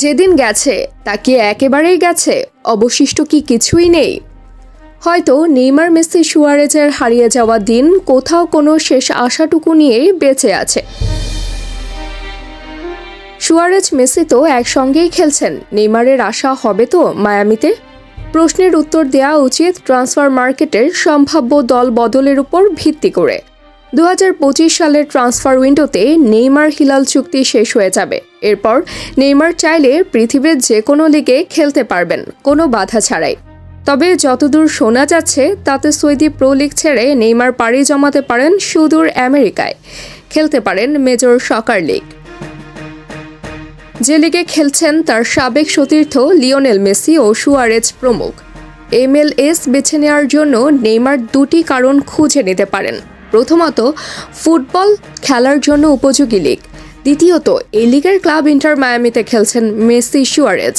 যেদিন গেছে তা কি একেবারেই গেছে? অবশিষ্ট কি কিছুই নেই? হয়তো নেইমার, মেসি, সুয়ারেজের হারিয়ে যাওয়া দিন কোথাও কোনো শেষ আশাটুকু নিয়েই বেঁচে আছে। সুয়ারেজ, মেসি তো একসঙ্গেই খেলছেন, নেইমারের আশা হবে তো মায়ামিতে? প্রশ্নের উত্তর দেওয়া উচিত ট্রান্সফার মার্কেটের সম্ভাব্য দল বদলের উপর ভিত্তি করে। 2025 সালের ট্রান্সফার উইন্ডোতে নেইমার হিলাল চুক্তি শেষ হয়ে যাবে। এরপর নেইমার চাইলে পৃথিবীর যে কোনো লিগে খেলতে পারবেন কোনো বাধা ছাড়াই। তবে যতদূর শোনা যাচ্ছে তাতে সৌদি প্রো লিগ ছেড়ে নেইমার পাড়ি জমাতে পারেন সুদূর আমেরিকায়, খেলতে পারেন মেজর সকার লিগ। যে লিগে খেলছেন তার সাবেক সতীর্থ লিওনেল মেসি ও সুয়ারেজ প্রমুখ। MLS বেছে নেওয়ার জন্য নেইমার দুটি কারণ খুঁজে নিতে পারেন। প্রথমত, ফুটবল খেলার জন্য উপযোগী লিগ। দ্বিতীয়ত, এই লিগের ক্লাব ইন্টার মায়ামিতে খেলছেন মেসি, সুয়ারেজ।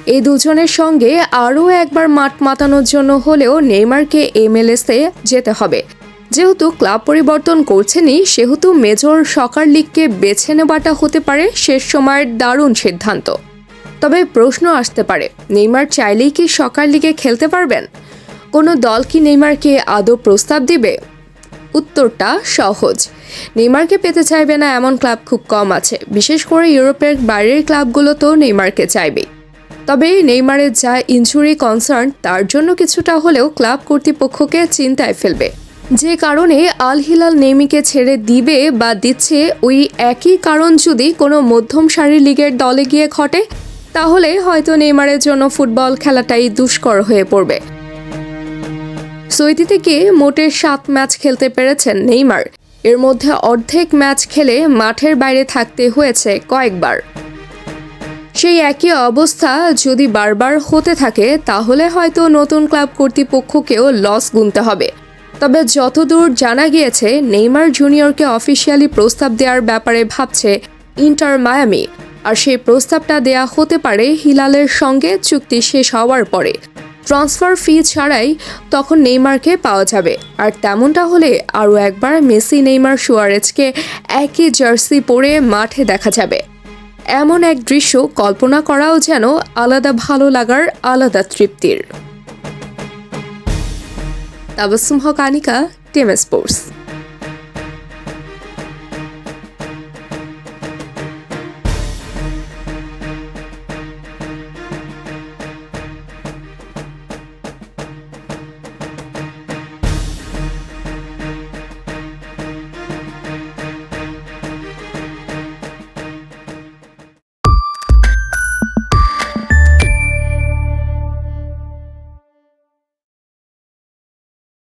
এই দুজনের সঙ্গে আরও একবার মাঠ মাতানোর জন্য হলেও নেইমারকে MLS-এ যেতে হবে। যেহেতু ক্লাব পরিবর্তন করছেনই, সেহেতু মেজর সকার লিগকে বেছে নেওয়াটা হতে পারে শেষ সময়ের দারুণ সিদ্ধান্ত। তবে প্রশ্ন আসতে পারে, নেইমার চাইলেই কি সকার লিগে খেলতে পারবেন? কোনো দল কি নেইমারকে আদৌ প্রস্তাব দিবে? উত্তরটা সহজ, নেইমারকে পেতে চাইবে না এমন ক্লাব খুব কম আছে। বিশেষ করে ইউরোপের বাইরের ক্লাবগুলো তো নেইমারকে চাইবে। তবে নেইমারের যা ইনজুরি কনসার্ন, তার জন্য কিছুটা হলেও ক্লাব কর্তৃপক্ষকে চিন্তায় ফেলবে। যে কারণে আল হিলাল নেইমারকে ছেড়ে দিবে বা দিচ্ছে, ওই একই কারণ যদি কোনো মধ্যম সারির লিগের দলে গিয়ে ঘটে, তাহলে হয়তো নেইমারের জন্য ফুটবল খেলাটাই দুষ্কর হয়ে পড়বে। সৌদি থেকে মোটে 7 ম্যাচ খেলতে পেরেছেন নেইমার। এর মধ্যে অর্ধেক ম্যাচ খেলে মাঠের বাইরে থাকতে হয়েছে কয়েকবার। সেই একই অবস্থা যদি বারবার হতে থাকে, তাহলে হয়তো নতুন ক্লাব কর্তৃপক্ষকেও লস গুনতে হবে। তবে যতদূর জানা গিয়েছে, নেইমার জুনিয়রকে অফিসিয়ালি প্রস্তাব দেওয়ার ব্যাপারে ভাবছে ইন্টার মায়ামি। আর সেই প্রস্তাবটা দেয়া হতে পারে হিলালের সঙ্গে চুক্তি শেষ হওয়ার পরে। ট্রান্সফার ফি ছাড়াই তখন নেইমারকে পাওয়া যাবে। আর তেমনটা হলে আরও একবার মেসি, নেইমার, সুয়ারেজকে একই জার্সি পরে মাঠে দেখা যাবে। এমন এক দৃশ্য কল্পনা করাও যেন আলাদা ভালো লাগার, আলাদা তৃপ্তির। তাবাসসুম হক, আনিকা, টিএম স্পোর্টস।